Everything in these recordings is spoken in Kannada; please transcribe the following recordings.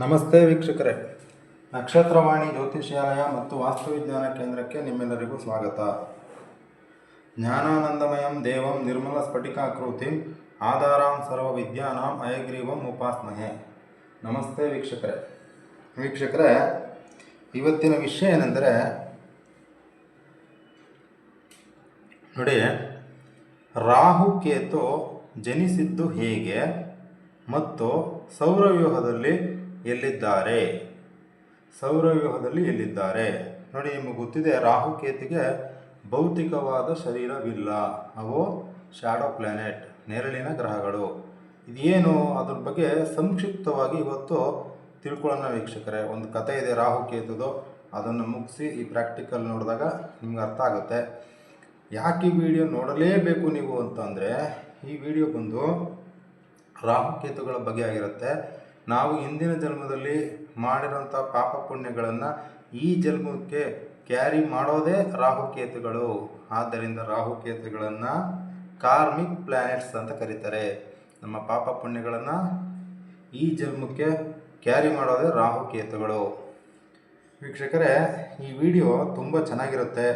ನಮಸ್ತೆ ವೀಕ್ಷಕರೇ, ನಕ್ಷತ್ರವಾಣಿ ಜ್ಯೋತಿಷ್ಯಾಲಯ ಮತ್ತು ವಾಸ್ತುವಿಜ್ಞಾನ ಕೇಂದ್ರಕ್ಕೆ ನಿಮ್ಮೆಲ್ಲರಿಗೂ ಸ್ವಾಗತ. ಜ್ಞಾನಾನಂದಮಯಂ ದೇವಂ ನಿರ್ಮಲ ಸ್ಫಟಿಕಾಕೃತಿಂ ಆಧಾರಾಂ ಸರ್ವ ವಿದ್ಯಾನಾಂ ಹಯಗ್ರೀವಂ ಉಪಾಸ್ಮಹೆ. ನಮಸ್ತೆ ವೀಕ್ಷಕರೇ, ಇವತ್ತಿನ ವಿಷಯ ಏನೆಂದರೆ ನೋಡಿ, ರಾಹುಕೇತು ಜನಿಸಿದ್ದು ಹೇಗೆ ಮತ್ತು ಸೌರವ್ಯೂಹದಲ್ಲಿ ಎಲ್ಲಿದ್ದಾರೆ ನೋಡಿ, ನಿಮಗೆ ಗೊತ್ತಿದೆ ರಾಹುಕೇತುಗೆ ಭೌತಿಕವಾದ ಶರೀರವಿಲ್ಲ. ಅವು ಶಾಡೋ ಪ್ಲಾನೆಟ್, ನೆರಳಿನ ಗ್ರಹಗಳು. ಇದೇನು ಅದ್ರ ಬಗ್ಗೆ ಸಂಕ್ಷಿಪ್ತವಾಗಿ ಇವತ್ತು ತಿಳ್ಕೊಳ್ಳೋಣ ವೀಕ್ಷಕರೇ. ಒಂದು ಕಥೆ ಇದೆ ರಾಹುಕೇತುದು, ಅದನ್ನು ಮುಗಿಸಿ ಈ ಪ್ರಾಕ್ಟಿಕಲ್ ನೋಡಿದಾಗ ನಿಮ್ಗೆ ಅರ್ಥ ಆಗುತ್ತೆ. ಯಾಕೆ ಈ ವಿಡಿಯೋ ನೋಡಲೇಬೇಕು ನೀವು ಅಂತಂದರೆ, ಈ ವಿಡಿಯೋ ಬಂದು ರಾಹುಕೇತುಗಳ ಬಗ್ಗೆ ಆಗಿರುತ್ತೆ. ನಾವು ಹಿಂದಿನ ಜನ್ಮದಲ್ಲಿ ಮಾಡಿರೋಂಥ ಪಾಪ ಪುಣ್ಯಗಳನ್ನು ಈ ಜನ್ಮಕ್ಕೆ ಕ್ಯಾರಿ ಮಾಡೋದೇ ರಾಹುಕೇತುಗಳು. ಆದ್ದರಿಂದ ರಾಹುಕೇತುಗಳನ್ನು ಕಾರ್ಮಿಕ್ ಪ್ಲ್ಯಾನೆಟ್ಸ್ ಅಂತ ಕರೀತಾರೆ. ನಮ್ಮ ಪಾಪ ಪುಣ್ಯಗಳನ್ನು ಈ ಜನ್ಮಕ್ಕೆ ಕ್ಯಾರಿ ಮಾಡೋದೇ ರಾಹುಕೇತುಗಳು. ವೀಕ್ಷಕರೇ, ಈ ವಿಡಿಯೋ ತುಂಬ ಚೆನ್ನಾಗಿರುತ್ತೆ,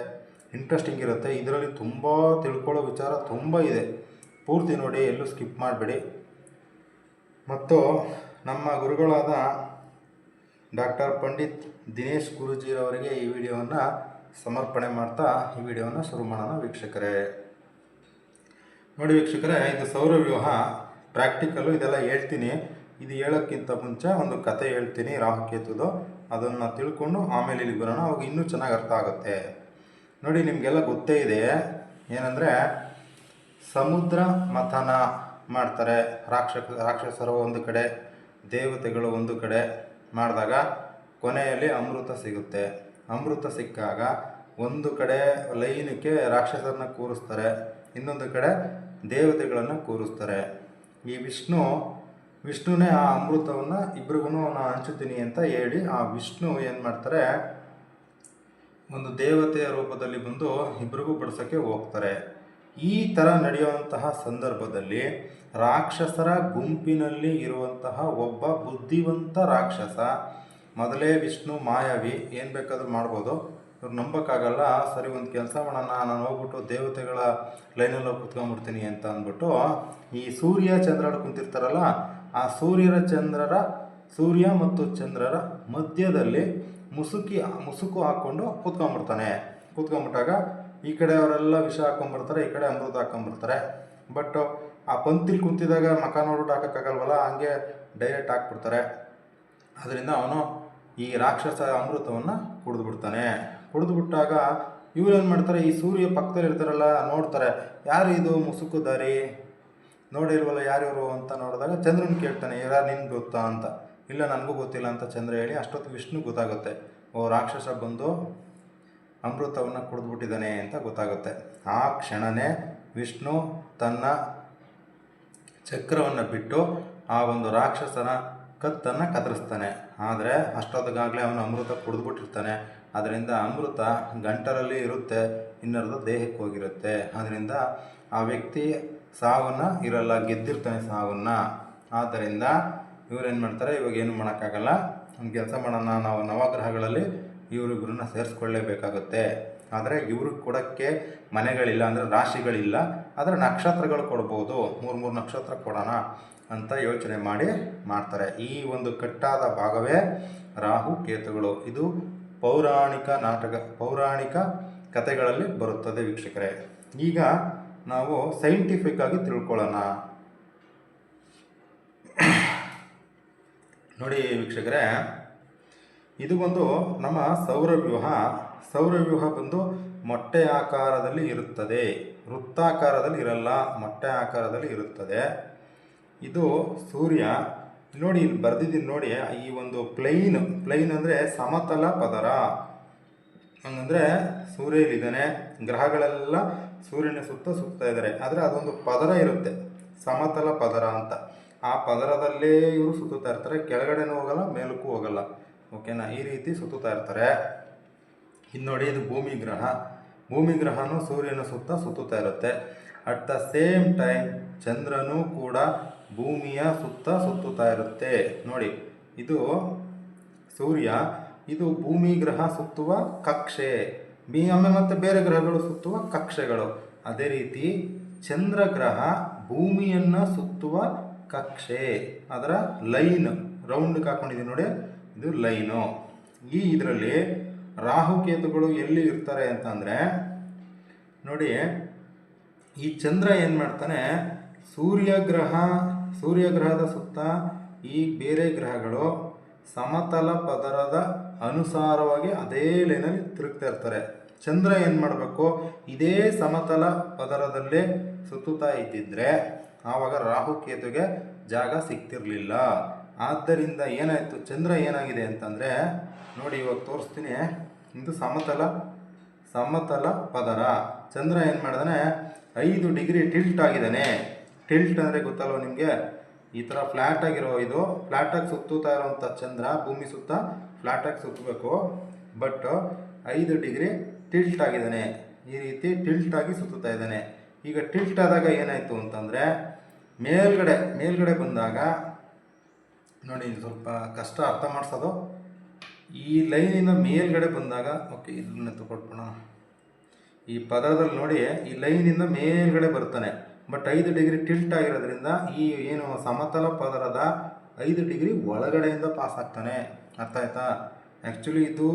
ಇಂಟ್ರೆಸ್ಟಿಂಗ್ ಇರುತ್ತೆ. ಇದರಲ್ಲಿ ತುಂಬ ತಿಳ್ಕೊಳ್ಳೋ ವಿಚಾರ ತುಂಬ ಇದೆ. ಪೂರ್ತಿ ನೋಡಿ, ಎಲ್ಲೂ ಸ್ಕಿಪ್ ಮಾಡಬೇಡಿ. ಮತ್ತು ನಮ್ಮ ಗುರುಗಳಾದ ಡಾಕ್ಟರ್ ಪಂಡಿತ್ ದಿನೇಶ್ ಗುರೂಜಿರವರಿಗೆ ಈ ವಿಡಿಯೋವನ್ನು ಸಮರ್ಪಣೆ ಮಾಡ್ತಾ ಈ ವಿಡಿಯೋವನ್ನು ಶುರು ಮಾಡೋಣ ವೀಕ್ಷಕರೇ. ನೋಡಿ ವೀಕ್ಷಕರೇ, ಇದು ಸೌರವ್ಯೂಹ ಪ್ರಾಕ್ಟಿಕಲ್ಲು ಇದೆಲ್ಲ ಹೇಳ್ತೀನಿ. ಇದು ಹೇಳೋಕ್ಕಿಂತ ಮುಂಚೆ ಒಂದು ಕತೆ ಹೇಳ್ತೀನಿ ರಾಹುಕೇತುದು. ಅದನ್ನು ತಿಳ್ಕೊಂಡು ಆಮೇಲೆ ಇಲ್ಲಿ ಬರೋಣ, ಅವಾಗ ಇನ್ನೂ ಚೆನ್ನಾಗಿ ಅರ್ಥ ಆಗುತ್ತೆ. ನೋಡಿ, ನಿಮಗೆಲ್ಲ ಗೊತ್ತೇ ಇದೆ ಏನಂದರೆ, ಸಮುದ್ರ ಮಥನ ಮಾಡ್ತಾರೆ. ರಾಕ್ಷಸರು ಒಂದು ಕಡೆ, ದೇವತೆಗಳು ಒಂದು ಕಡೆ ಮಾಡಿದಾಗ ಕೊನೆಯಲ್ಲಿ ಅಮೃತ ಸಿಗುತ್ತೆ. ಅಮೃತ ಸಿಕ್ಕಾಗ ಒಂದು ಕಡೆ ಲೈನಕ್ಕೆ ರಾಕ್ಷಸರನ್ನ ಕೂರಿಸ್ತಾರೆ, ಇನ್ನೊಂದು ಕಡೆ ದೇವತೆಗಳನ್ನು ಕೂರಿಸ್ತಾರೆ. ಈ ವಿಷ್ಣುನೇ ಆ ಅಮೃತವನ್ನು ಇಬ್ರಿಗೂ ನಾನು ಹಂಚುತ್ತೀನಿ ಅಂತ ಹೇಳಿ, ಆ ವಿಷ್ಣು ಏನು ಮಾಡ್ತಾರೆ, ಒಂದು ದೇವತೆಯ ರೂಪದಲ್ಲಿ ಬಂದು ಇಬ್ರಿಗೂ ಬಡಿಸೋಕ್ಕೆ ಹೋಗ್ತಾರೆ. ಈ ಥರ ನಡೆಯುವಂತಹ ಸಂದರ್ಭದಲ್ಲಿ ರಾಕ್ಷಸರ ಗುಂಪಿನಲ್ಲಿ ಇರುವಂತಹ ಒಬ್ಬ ಬುದ್ಧಿವಂತ ರಾಕ್ಷಸ, ಮೊದಲೇ ವಿಷ್ಣು ಮಾಯಾವಿ, ಏನು ಬೇಕಾದರೂ ಮಾಡ್ಬೋದು, ಇವ್ರು ನಂಬೋಕ್ಕಾಗಲ್ಲ. ಸರಿ, ಒಂದು ಕೆಲಸ ಮಾಡೋಣ, ನಾನು ಹೋಗ್ಬಿಟ್ಟು ದೇವತೆಗಳ ಲೈನಲ್ಲಿ ಹೋಗಿ ಕುತ್ಕೊಂಡ್ಬಿಡ್ತೀನಿ ಅಂತ ಅಂದ್ಬಿಟ್ಟು, ಈ ಸೂರ್ಯ ಚಂದ್ರರು ಕುಂತಿರ್ತಾರಲ್ಲ, ಆ ಸೂರ್ಯ ಮತ್ತು ಚಂದ್ರರ ಮಧ್ಯದಲ್ಲಿ ಮುಸುಕು ಹಾಕ್ಕೊಂಡು ಕೂತ್ಕೊಂಡ್ಬಿಟ್ಟಾಗ ಈ ಕಡೆ ಅವರೆಲ್ಲ ವಿಷ ಹಾಕ್ಕೊಂಡ್ಬರ್ತಾರೆ, ಈ ಕಡೆ ಅಮೃತ ಹಾಕ್ಕೊಂಡ್ಬರ್ತಾರೆ. ಬಟ್ ಆ ಪಂಕ್ತಿಲಿ ಕುಂತಿದಾಗ ಮಕ ನೋಡ್ಬಿಟ್ಟು ಹಾಕೋಕ್ಕಾಗಲ್ವಲ್ಲ, ಹಂಗೆ ಡೈರೆಕ್ಟ್ ಹಾಕ್ಬಿಡ್ತಾರೆ. ಅದರಿಂದ ಅವನು ಈ ರಾಕ್ಷಸ ಅಮೃತವನ್ನು ಕುಡಿದ್ಬಿಟ್ಟಾಗ ಇವ್ರೇನು ಮಾಡ್ತಾರೆ, ಈ ಸೂರ್ಯ ಪಕ್ಕದಲ್ಲಿ ಇರ್ತಾರಲ್ಲ, ನೋಡ್ತಾರೆ, ಯಾರು ಇದು ಮುಸುಕುದಾರಿ, ನೋಡಿಲ್ವಲ್ಲ ಯಾರಿವರು ಅಂತ ನೋಡಿದಾಗ ಚಂದ್ರನ ಕೇಳ್ತಾನೆ, ಯಾರು ನಿನ್ಗೆ ಗೊತ್ತಾ ಅಂತ. ಇಲ್ಲ, ನನಗೂ ಗೊತ್ತಿಲ್ಲ ಅಂತ ಚಂದ್ರ ಹೇಳಿ, ಅಷ್ಟೊತ್ತು ವಿಷ್ಣು ಗೊತ್ತಾಗುತ್ತೆ, ಓ ರಾಕ್ಷಸ ಬಂದು ಅಮೃತವನ್ನು ಕುಡಿದ್ಬಿಟ್ಟಿದ್ದಾನೆ ಅಂತ ಗೊತ್ತಾಗುತ್ತೆ. ಆ ಕ್ಷಣವೇ ವಿಷ್ಣು ತನ್ನ ಚಕ್ರವನ್ನು ಬಿಟ್ಟು ಆ ಒಂದು ರಾಕ್ಷಸನ ಕತ್ತನ್ನು ಕತ್ತರಿಸ್ತಾನೆ. ಆದರೆ ಅಷ್ಟೊತ್ತಿಗಾಗಲೇ ಅವನು ಅಮೃತ ಕುಡಿದ್ಬಿಟ್ಟಿರ್ತಾನೆ. ಅದರಿಂದ ಅಮೃತ ಗಂಟಲಲ್ಲಿ ಇರುತ್ತೆ, ಇನ್ನರ್ಧ ದೇಹಕ್ಕೆ ಹೋಗಿರುತ್ತೆ. ಅದರಿಂದ ಆ ವ್ಯಕ್ತಿ ಸಾವನ್ನು ಇರಲ್ಲ, ಗೆದ್ದಿರ್ತಾನೆ ಸಾವನ್ನು. ಆದ್ದರಿಂದ ಇವರೇನು ಮಾಡ್ತಾರೆ, ಇವಾಗ ಏನು ಮಾಡೋಕ್ಕಾಗಲ್ಲ, ಒಂದು ಕೆಲಸ ಮಾಡೋಣ, ನಾವು ನವಗ್ರಹಗಳಲ್ಲಿ ಇವರಿಬ್ಬರನ್ನ ಸೇರಿಸ್ಕೊಳ್ಳೇಬೇಕಾಗುತ್ತೆ. ಆದರೆ ಇವ್ರಿಗೆ ಕೊಡೋಕ್ಕೆ ಮನೆಗಳಿಲ್ಲ, ಅಂದರೆ ರಾಶಿಗಳಿಲ್ಲ, ಆದರೆ ನಕ್ಷತ್ರಗಳು ಕೊಡ್ಬೋದು, 3 ನಕ್ಷತ್ರ ಕೊಡೋಣ ಅಂತ ಯೋಚನೆ ಮಾಡ್ತಾರೆ. ಈ ಒಂದು ಕಟ್ಟಾದ ಭಾಗವೇ ರಾಹುಕೇತುಗಳು. ಇದು ಪೌರಾಣಿಕ ಕಥೆಗಳಲ್ಲಿ ಬರುತ್ತದೆ ವೀಕ್ಷಕರೇ. ಈಗ ನಾವು ಸೈಂಟಿಫಿಕ್ ಆಗಿ ತಿಳ್ಕೊಳ್ಳೋಣ. ನೋಡಿ ವೀಕ್ಷಕರೇ, ಇದು ಬಂದು ನಮ್ಮ ಸೌರವ್ಯೂಹ ಬಂದು ಮೊಟ್ಟೆ ಆಕಾರದಲ್ಲಿ ಇರುತ್ತದೆ, ವೃತ್ತಾಕಾರದಲ್ಲಿ ಇರಲ್ಲ, ಮೊಟ್ಟೆ ಆಕಾರದಲ್ಲಿ ಇರುತ್ತದೆ. ಇದು ಸೂರ್ಯ. ನೋಡಿ, ಇಲ್ಲಿ ಬರೆದಿದ್ದೀನಿ ನೋಡಿ, ಈ ಒಂದು ಪ್ಲೈನ್ ಅಂದರೆ ಸಮತಲ ಪದರ. ಹಂಗಂದರೆ ಸೂರ್ಯ ಇಲ್ಲಿದ್ದಾನೆ, ಗ್ರಹಗಳೆಲ್ಲ ಸೂರ್ಯನ ಸುತ್ತಾ ಇದ್ದಾರೆ, ಆದರೆ ಅದೊಂದು ಪದರ ಇರುತ್ತೆ, ಸಮತಲ ಪದರ ಅಂತ. ಆ ಪದರದಲ್ಲೇ ಇವರು ಸುತ್ತುತ್ತಾ ಇರ್ತಾರೆ, ಕೆಳಗಡೆನೂ ಹೋಗಲ್ಲ, ಮೇಲಕ್ಕೂ ಹೋಗಲ್ಲ. ಓಕೆನಾ, ಈ ರೀತಿ ಸುತ್ತುತ್ತಾ ಇರ್ತಾರೆ. ಇನ್ನು ನೋಡಿ, ಇದು ಭೂಮಿ ಗ್ರಹನೂ ಸೂರ್ಯನ ಸುತ್ತುತ್ತಾ ಇರುತ್ತೆ. ಅಟ್ ದ ಸೇಮ್ ಟೈಮ್ ಚಂದ್ರನೂ ಕೂಡ ಭೂಮಿಯ ಸುತ್ತುತ್ತಾ ಇರುತ್ತೆ. ನೋಡಿ, ಇದು ಸೂರ್ಯ, ಇದು ಭೂಮಿ ಗ್ರಹ ಸುತ್ತುವ ಕಕ್ಷೆ, ಆಮೇಲೆ ಮತ್ತೆ ಬೇರೆ ಗ್ರಹಗಳು ಸುತ್ತುವ ಕಕ್ಷೆಗಳು. ಅದೇ ರೀತಿ ಚಂದ್ರಗ್ರಹ ಭೂಮಿಯನ್ನು ಸುತ್ತುವ ಕಕ್ಷೆ, ಅದರ ಲೈನ್ ರೌಂಡ್ಗೆ ಹಾಕೊಂಡಿದ್ದೀವಿ ನೋಡಿ, ಇದು ಲೈನು. ಇದರಲ್ಲಿ ರಾಹುಕೇತುಗಳು ಎಲ್ಲಿ ಇರ್ತಾರೆ ಅಂತಂದರೆ ನೋಡಿ, ಈ ಚಂದ್ರ ಏನು ಮಾಡ್ತಾನೆ, ಸೂರ್ಯಗ್ರಹದ ಸುತ್ತ ಈ ಬೇರೆ ಗ್ರಹಗಳು ಸಮತಲ ಪದರದ ಅನುಸಾರವಾಗಿ ಅದೇ ಲೈನಲ್ಲಿ ತಿರುಗ್ತಾ ಇರ್ತಾರೆ. ಚಂದ್ರ ಏನು ಮಾಡಬೇಕು, ಇದೇ ಸಮತಲ ಪದರದಲ್ಲೇ ಸುತ್ತುತ್ತಾ ಇದ್ದಿದ್ರೆ ಆವಾಗ ರಾಹುಕೇತುಗೆ ಜಾಗ ಸಿಗ್ತಿರ್ಲಿಲ್ಲ. ಆದ್ದರಿಂದ ಏನಾಯಿತು, ಚಂದ್ರ ಏನಾಗಿದೆ ಅಂತಂದರೆ ನೋಡಿ, ಇವಾಗ ತೋರಿಸ್ತೀನಿ. ಇದು ಸಮತಲ ಪದರ. ಚಂದ್ರ ಏನು ಮಾಡಿದಾನೆ, 5 ಡಿಗ್ರಿ ಟಿಲ್ಟ್ ಆಗಿದ್ದಾನೆ. ಟಿಲ್ಟ್ ಅಂದರೆ ಗೊತ್ತಲ್ವ ನಿಮಗೆ, ಈ ಥರ ಫ್ಲ್ಯಾಟ್ ಆಗಿರೋ, ಇದು ಫ್ಲ್ಯಾಟಾಗಿ ಸುತ್ತುತ್ತಾ ಇರೋವಂಥ ಚಂದ್ರ ಭೂಮಿ ಸುತ್ತ ಫ್ಲ್ಯಾಟಾಗಿ ಸುತ್ತಬೇಕು. ಬಟ್ 5 ಡಿಗ್ರಿ ಟಿಲ್ಟ್ ಆಗಿದ್ದಾನೆ. ಈ ರೀತಿ ಟಿಲ್ಟ್ ಆಗಿ ಸುತ್ತುತ್ತಾ ಇದ್ದಾನೆ. ಈಗ ಟಿಲ್ಟ್ ಆದಾಗ ಏನಾಯಿತು ಅಂತಂದರೆ ಮೇಲ್ಗಡೆ ಬಂದಾಗ ನೋಡಿ, ಸ್ವಲ್ಪ ಕಷ್ಟ ಅರ್ಥ ಮಾಡಿಸೋದು. ಈ ಲೈನಿನ ಮೇಲ್ಗಡೆ ಬಂದಾಗ, ಓಕೆ ಇದನ್ನ ತಗೊಳ್ಬೋಣ, ಈ ಪದರದಲ್ಲಿ ನೋಡಿ, ಈ ಲೈನಿಂದ ಮೇಲ್ಗಡೆ ಬರ್ತಾನೆ. ಬಟ್ 5 ಡಿಗ್ರಿ ಟಿಲ್ಟ್ ಆಗಿರೋದ್ರಿಂದ ಈ ಏನು ಸಮತಲ ಪದರದ 5 ಡಿಗ್ರಿ ಒಳಗಡೆಯಿಂದ ಪಾಸ್ ಆಗ್ತಾನೆ. ಅರ್ಥ ಆಯ್ತಾ? ಆ್ಯಕ್ಚುಲಿ ಇದು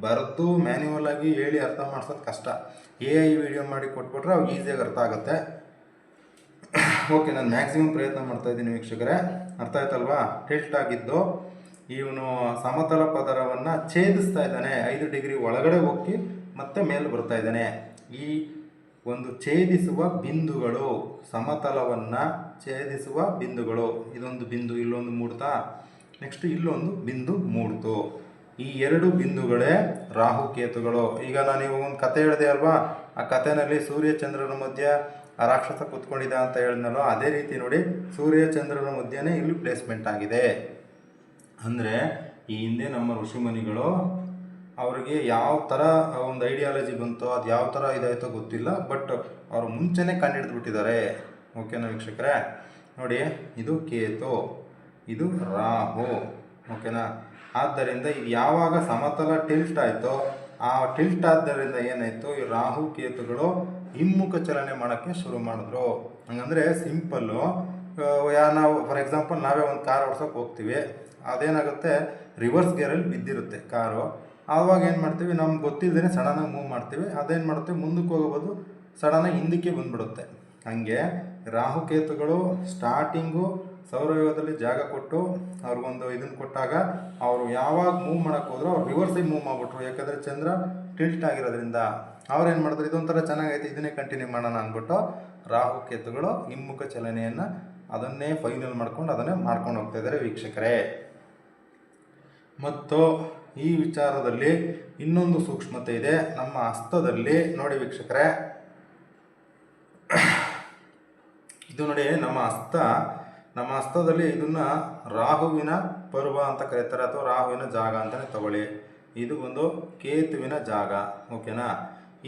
ಬರೆದು ಮ್ಯಾನ್ಯುವಲ್ ಆಗಿ ಹೇಳಿ ಅರ್ಥ ಮಾಡಿಸೋದು ಕಷ್ಟ. AI ವಿಡಿಯೋ ಮಾಡಿ ಕೊಟ್ಬಿಟ್ರೆ ಅವು ಈಸಿಯಾಗಿ ಅರ್ಥ ಆಗುತ್ತೆ. ಓಕೆ, ನಾನು ಮ್ಯಾಕ್ಸಿಮಮ್ ಪ್ರಯತ್ನ ಮಾಡ್ತಾ ಇದ್ದೀನಿ ವೀಕ್ಷಕರೇ. ಅರ್ಥ ಆಯ್ತಲ್ವಾ? ಟಿಲ್ಟ್ ಆಗಿದ್ದು ಇವನು ಸಮತಲ ಪದರವನ್ನು ಛೇದಿಸ್ತಾ ಇದ್ದಾನೆ. 5 ಡಿಗ್ರಿ ಒಳಗಡೆ ಹೋಗಿ ಮತ್ತೆ ಮೇಲೆ ಬರ್ತಾ ಇದ್ದಾನೆ. ಈ ಒಂದು ಛೇದಿಸುವ ಬಿಂದುಗಳು, ಸಮತಲವನ್ನು ಛೇದಿಸುವ ಬಿಂದುಗಳು, ಇದೊಂದು ಬಿಂದು ಇಲ್ಲೊಂದು ಮೂಡ್ತಾ, ನೆಕ್ಸ್ಟ್ ಇಲ್ಲೊಂದು ಬಿಂದು ಮೂಡ್ತು. ಈ 2 ಬಿಂದುಗಳೇ ರಾಹುಕೇತುಗಳು. ಈಗ ನಾನು ಇವಾಗ ಒಂದು ಕತೆ ಹೇಳಿದೆ ಅಲ್ವಾ, ಆ ಕಥೆನಲ್ಲಿ ಸೂರ್ಯ ಚಂದ್ರನ ಮಧ್ಯೆ ಆ ರಾಕ್ಷಸ ಕೂತ್ಕೊಂಡಿದ್ದ ಅಂತ ಹೇಳಿದ್ನಲ್ವ, ಅದೇ ರೀತಿ ನೋಡಿ ಸೂರ್ಯ ಚಂದ್ರನ ಮಧ್ಯೆನೇ ಇಲ್ಲಿ ಪ್ಲೇಸ್ಮೆಂಟ್ ಆಗಿದೆ. ಅಂದರೆ ಈ ಹಿಂದೆ ನಮ್ಮ ಋಷಿಮುನಿಗಳು ಅವ್ರಿಗೆ ಯಾವ ಥರ ಒಂದು ಐಡಿಯಾಲಜಿ ಬಂತೋ, ಅದು ಯಾವ ಥರ ಇದಾಯಿತೋ ಗೊತ್ತಿಲ್ಲ, ಬಟ್ ಅವರು ಮುಂಚೆನೇ ಕಂಡುಹಿಡಿದ್ಬಿಟ್ಟಿದ್ದಾರೆ. ಓಕೆನಾ ವೀಕ್ಷಕರೇ? ನೋಡಿ, ಇದು ಕೇತು, ಇದು ರಾಹು. ಓಕೆನಾ? ಆದ್ದರಿಂದ ಇದು ಯಾವಾಗ ಸಮತಲ ಟಿಲ್ಟ್ ಆಯಿತೋ, ಆ ಟಿಲ್ಟ್ ಆದ್ದರಿಂದ ಏನಾಯಿತು, ಈ ರಾಹು ಕೇತುಗಳು ಹಿಮ್ಮುಖ ಚಲನೆ ಮಾಡೋಕ್ಕೆ ಶುರು ಮಾಡಿದ್ರು. ಹಂಗಂದರೆ ಸಿಂಪಲ್ಲು, ನಾವು ಫಾರ್ ಎಕ್ಸಾಂಪಲ್ ನಾವೇ ಒಂದು ಕಾರ್ ಓಡ್ಸೋಕೆ ಹೋಗ್ತೀವಿ, ಅದೇನಾಗುತ್ತೆ, ರಿವರ್ಸ್ ಗೇರಲ್ಲಿ ಬಿದ್ದಿರುತ್ತೆ ಕಾರು. ಆವಾಗ ಏನು ಮಾಡ್ತೀವಿ, ನಮ್ಗೆ ಗೊತ್ತಿಲ್ಲದೇ ಸಡನ್ನಾಗಿ ಮೂವ್ ಮಾಡ್ತೀವಿ. ಅದೇನು ಮಾಡುತ್ತೆ, ಮುಂದಕ್ಕೆ ಹೋಗೋದು ಸಡನ್ನಾಗಿ ಹಿಂದಕ್ಕೆ ಬಂದುಬಿಡುತ್ತೆ. ಹಾಗೆ ರಾಹುಕೇತುಗಳು ಸ್ಟಾರ್ಟಿಂಗು ಸೌರವ್ಯೂಹದಲ್ಲಿ ಜಾಗ ಕೊಟ್ಟು ಅವ್ರಿಗೊಂದು ಇದನ್ನು ಕೊಟ್ಟಾಗ ಅವರು ಯಾವಾಗ ಮೂವ್ ಮಾಡೋಕ್ಕೆ ಹೋದ್ರು ಅವ್ರು ರಿವರ್ಸಿಗೆ ಮೂವ್ ಮಾಡಿಬಿಟ್ರು. ಯಾಕಂದರೆ ಚಂದ್ರ ಟಿಲ್ಟ್ ಆಗಿರೋದ್ರಿಂದ ಅವ್ರೇನು ಮಾಡಿದ್ರು, ಇದೊಂಥರ ಚೆನ್ನಾಗೈತೆ, ಇದನ್ನೇ ಕಂಟಿನ್ಯೂ ಮಾಡೋಣ ಅಂದ್ಬಿಟ್ಟು ರಾಹುಕೇತುಗಳು ಹಿಮ್ಮುಖ ಚಲನೆಯನ್ನು ಅದನ್ನೇ ಫೈನಲ್ ಮಾಡ್ಕೊಂಡು ಅದನ್ನೇ ಮಾಡ್ಕೊಂಡು ಹೋಗ್ತಾ ಇದ್ದಾರೆ ವೀಕ್ಷಕರೇ. ಮತ್ತು ಈ ವಿಚಾರದಲ್ಲಿ ಇನ್ನೊಂದು ಸೂಕ್ಷ್ಮತೆ ಇದೆ. ನಮ್ಮ ಹಸ್ತದಲ್ಲಿ ನೋಡಿ ವೀಕ್ಷಕರೇ, ಇದು ನೋಡಿ ನಮ್ಮ ಹಸ್ತದಲ್ಲಿ ಇದನ್ನು ರಾಹುವಿನ ಪರ್ವ ಅಂತ ಕರೀತಾರೆ, ಅಥವಾ ರಾಹುವಿನ ಜಾಗ ಅಂತಲೇ ತಗೊಳ್ಳಿ. ಇದು ಒಂದು ಕೇತುವಿನ ಜಾಗ. ಓಕೆನಾ?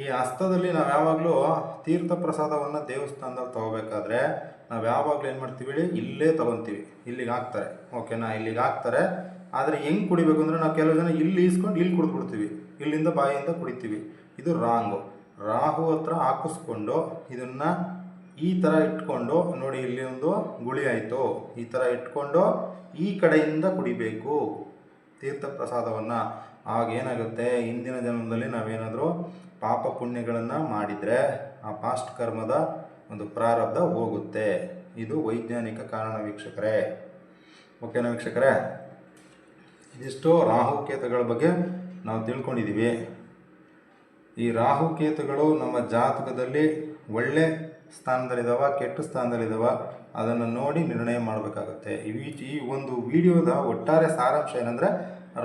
ಈ ಹಸ್ತದಲ್ಲಿ ನಾವು ಯಾವಾಗಲೂ ತೀರ್ಥ ಪ್ರಸಾದವನ್ನು ದೇವಸ್ಥಾನದಲ್ಲಿ ತೊಗೋಬೇಕಾದ್ರೆ ನಾವು ಯಾವಾಗಲೂ ಏನು ಮಾಡ್ತೀವಿ, ಇಲ್ಲೇ ತೊಗೊತೀವಿ, ಇಲ್ಲಿಗೆ ಹಾಕ್ತಾರೆ. ಓಕೆನಾ? ಇಲ್ಲಿಗೆ ಹಾಕ್ತಾರೆ. ಆದರೆ ಹೆಂಗೆ ಕುಡಿಬೇಕು ಅಂದರೆ, ನಾವು ಕೆಲವು ಜನ ಇಲ್ಲಿ ಈಸ್ಕೊಂಡು ಇಲ್ಲಿ ಕುಡಿದ್ಬಿಡ್ತೀವಿ, ಇಲ್ಲಿಂದ ಬಾಯಿಯಿಂದ ಕುಡಿತೀವಿ. ಇದು ರಾಂಗು. ರಾಹು ಹತ್ರ ಹಾಕಿಸ್ಕೊಂಡು ಇದನ್ನು ಈ ಥರ ಇಟ್ಕೊಂಡು ನೋಡಿ, ಇಲ್ಲಿ ಒಂದು ಗುಳಿ ಆಯಿತು, ಈ ಥರ ಇಟ್ಕೊಂಡು ಈ ಕಡೆಯಿಂದ ಕುಡಿಬೇಕು ತೀರ್ಥ ಪ್ರಸಾದವನ್ನು. ಆಗ ಏನಾಗುತ್ತೆ, ಹಿಂದಿನ ಜನ್ಮದಲ್ಲಿ ನಾವೇನಾದರೂ ಪಾಪ ಪುಣ್ಯಗಳನ್ನು ಮಾಡಿದರೆ ಆ ಪಾಸ್ಟ್ ಕರ್ಮದ ಒಂದು ಪ್ರಾರಬ್ಧ ಹೋಗುತ್ತೆ. ಇದು ವೈಜ್ಞಾನಿಕ ಕಾರಣ ವೀಕ್ಷಕರೇ. ಓಕೆನಾ ವೀಕ್ಷಕರೇ? ಇದಿಷ್ಟು ರಾಹುಕೇತುಗಳ ಬಗ್ಗೆ ನಾವು ತಿಳ್ಕೊಂಡಿದ್ದೀವಿ. ಈ ರಾಹುಕೇತುಗಳು ನಮ್ಮ ಜಾತಕದಲ್ಲಿ ಒಳ್ಳೆ ಸ್ಥಾನದಲ್ಲಿದ್ದಾವ, ಕೆಟ್ಟ ಸ್ಥಾನದಲ್ಲಿದ್ದಾವ, ಅದನ್ನು ನೋಡಿ ನಿರ್ಣಯ ಮಾಡಬೇಕಾಗುತ್ತೆ. ಈ ಒಂದು ವಿಡಿಯೋದ ಒಟ್ಟಾರೆ ಸಾರಾಂಶ ಏನಂದರೆ,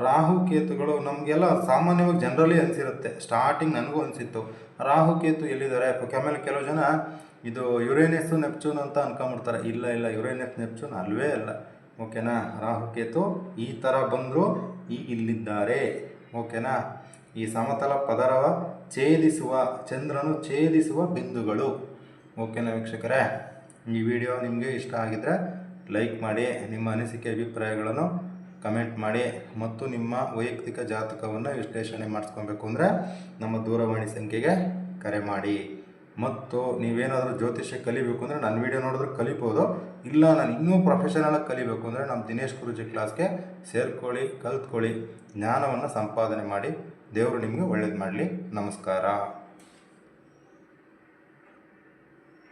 ರಾಹುಕೇತುಗಳು ನಮಗೆಲ್ಲ ಸಾಮಾನ್ಯವಾಗಿ ಜನರಲಿ ಅನಿಸಿರುತ್ತೆ. ಸ್ಟಾರ್ಟಿಂಗ್ ನನಗೂ ಅನಿಸಿತ್ತು, ರಾಹುಕೇತು ಎಲ್ಲಿದ್ದಾರೆ. ಆಮೇಲೆ ಕೆಲವು ಜನ ಇದು ಯುರೇನಸ್ಸು ನೆಪ್ಚೂನ್ ಅಂತ ಅನ್ಕೊಂಬಿಡ್ತಾರೆ. ಇಲ್ಲ, ಯುರೇನಸ್ ನೆಪ್ಚೂನ್ ಅಲ್ವೇ ಅಲ್ಲ. ಓಕೆನಾ? ರಾಹುಕೇತು ಈ ಥರ ಬಂದರು, ಇಲ್ಲಿದ್ದಾರೆ. ಓಕೆನಾ? ಈ ಸಮತಲ ಪದರವ ಛೇದಿಸುವ, ಚಂದ್ರನು ಛೇದಿಸುವ ಬಿಂದುಗಳು. ಓಕೆನಾ ವೀಕ್ಷಕರೇ? ಈ ವಿಡಿಯೋ ನಿಮಗೆ ಇಷ್ಟ ಆಗಿದ್ದರೆ ಲೈಕ್ ಮಾಡಿ, ನಿಮ್ಮ ಅನಿಸಿಕೆ ಅಭಿಪ್ರಾಯಗಳನ್ನು ಕಮೆಂಟ್ ಮಾಡಿ. ಮತ್ತು ನಿಮ್ಮ ವೈಯಕ್ತಿಕ ಜಾತಕವನ್ನು ವಿಶ್ಲೇಷಣೆ ಮಾಡಿಸ್ಕೊಬೇಕು ಅಂದರೆ ನಮ್ಮ ದೂರವಾಣಿ ಸಂಖ್ಯೆಗೆ ಕರೆ ಮಾಡಿ. ಮತ್ತು ನೀವೇನಾದರೂ ಜ್ಯೋತಿಷ್ಯ ಕಲಿಬೇಕು ಅಂದರೆ ನನ್ನ ವಿಡಿಯೋ ನೋಡಿದ್ರೆ ಕಲಿಬೋದು. ಇಲ್ಲ ನಾನು ಇನ್ನೂ ಪ್ರೊಫೆಷನಲಾಗಿ ಕಲಿಬೇಕು ಅಂದರೆ ನಮ್ಮ ದಿನೇಶ್ ಗುರೂಜಿ ಕ್ಲಾಸ್ಗೆ ಸೇರ್ಕೊಳ್ಳಿ, ಕಲ್ತ್ಕೊಳ್ಳಿ, ಜ್ಞಾನವನ್ನು ಸಂಪಾದನೆ ಮಾಡಿ. ದೇವರು ನಿಮಗೆ ಒಳ್ಳೇದು ಮಾಡಲಿ. ನಮಸ್ಕಾರ.